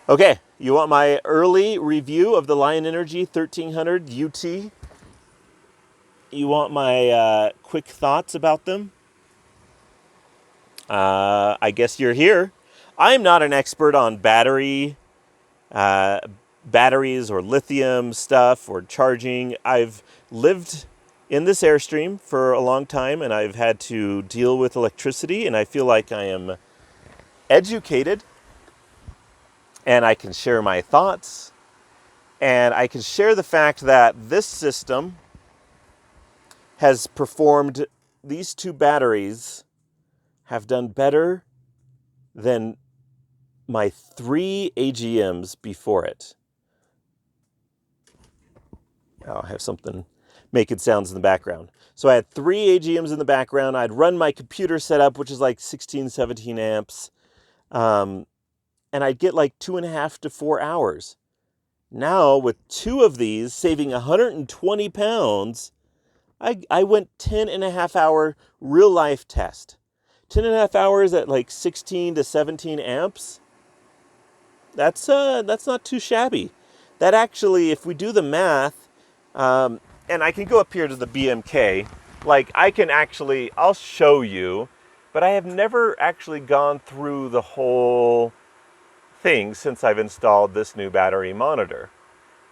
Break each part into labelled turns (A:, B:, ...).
A: Okay, you want my early review of the Lion Energy 1300 UT? You want my quick thoughts about them? I guess you're here. I'm not an expert on uh, batteries or lithium stuff or charging. I've lived in this Airstream for a long time and I've had to deal with electricity, and I feel like I am educated and I can share my thoughts, and I can share the fact that this system has performed, these two batteries have done better than my 3 AGMs before it. Oh, I have something making sounds in the background. So I had 3 AGMs in the background. I'd run my computer setup, which is like 16, 17 amps. And I'd get like 2.5 to 4 hours. Now, with 2 of these, saving 120 pounds, I went 10.5 hour real life test. 10.5 hours at like 16 to 17 amps. That's not too shabby. That actually, if we do the math, and I can go up here to the BMK, like I'll show you, but I have never actually gone through the whole thing since I've installed this new battery monitor.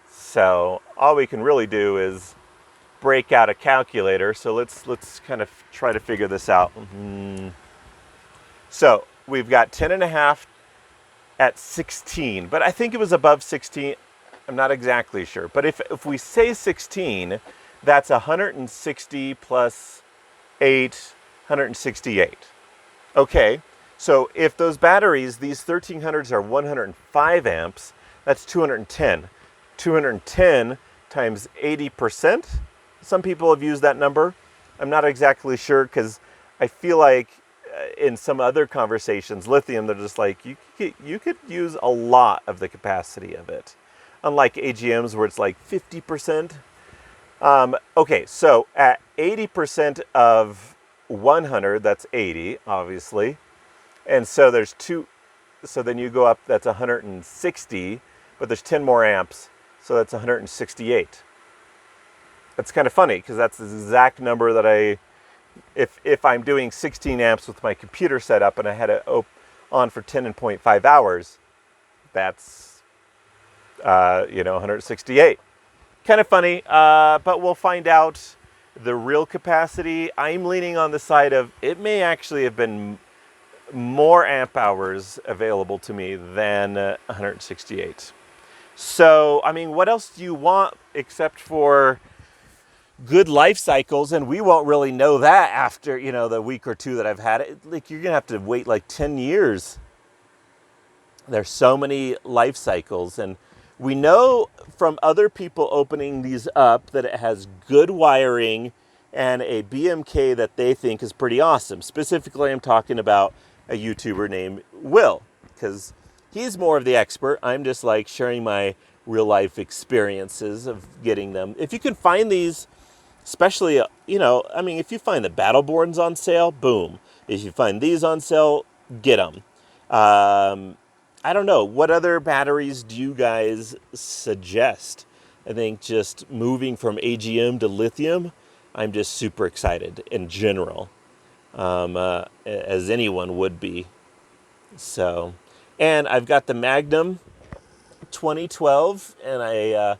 A: So all we can really do is break out a calculator. So let's kind of try to figure this out. So we've got 10.5 at 16, but I think it was above 16. I'm not exactly sure. But if we say 16, that's 160 plus 8, 168. Okay, so if those batteries, these 1300s are 105 amps, that's 210. 210 times 80%. Some people have used that number. I'm not exactly sure because I feel like in some other conversations, lithium, they're just like, you could use a lot of the capacity of it. Unlike AGMs where it's like 50%. Okay, so at 80% of 100, that's 80, obviously. And so there's 2, so then you go up, that's 160, but there's 10 more amps, so that's 168. That's kind of funny because that's the exact number that if I'm doing 16 amps with my computer setup and I had it on for 10.5 hours, that's, 168. Kind of funny, but we'll find out the real capacity. I'm leaning on the side of it may actually have been more amp hours available to me than 168. So, I mean, what else do you want except for good life cycles? And we won't really know that after, the week or two that I've had it. Like, you're going to have to wait like 10 years. There's so many life cycles. And we know from other people opening these up that it has good wiring and a BMK that they think is pretty awesome. Specifically, I'm talking about a YouTuber named Will, because he's more of the expert. I'm just like sharing my real life experiences of getting them. If you can find these, especially, if you find the Battleborns on sale, boom. If you find these on sale, get them. I don't know. What other batteries do you guys suggest? I think just moving from AGM to lithium, I'm just super excited in general, as anyone would be. So, and I've got the Magnum 2012, and the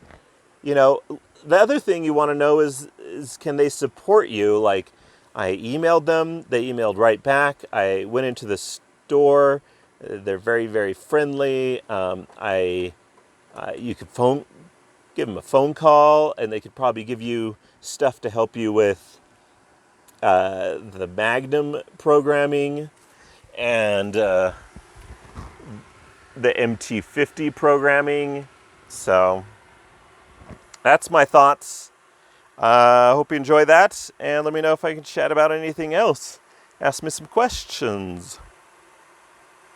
A: other thing you want to know is can they support you? Like, I emailed them, they emailed right back. I went into the store. They're very, very friendly. You could give them a phone call, and they could probably give you stuff to help you with the Magnum programming and the MT50 programming. So that's my thoughts. I hope you enjoy that, and let me know if I can chat about anything else. Ask me some questions.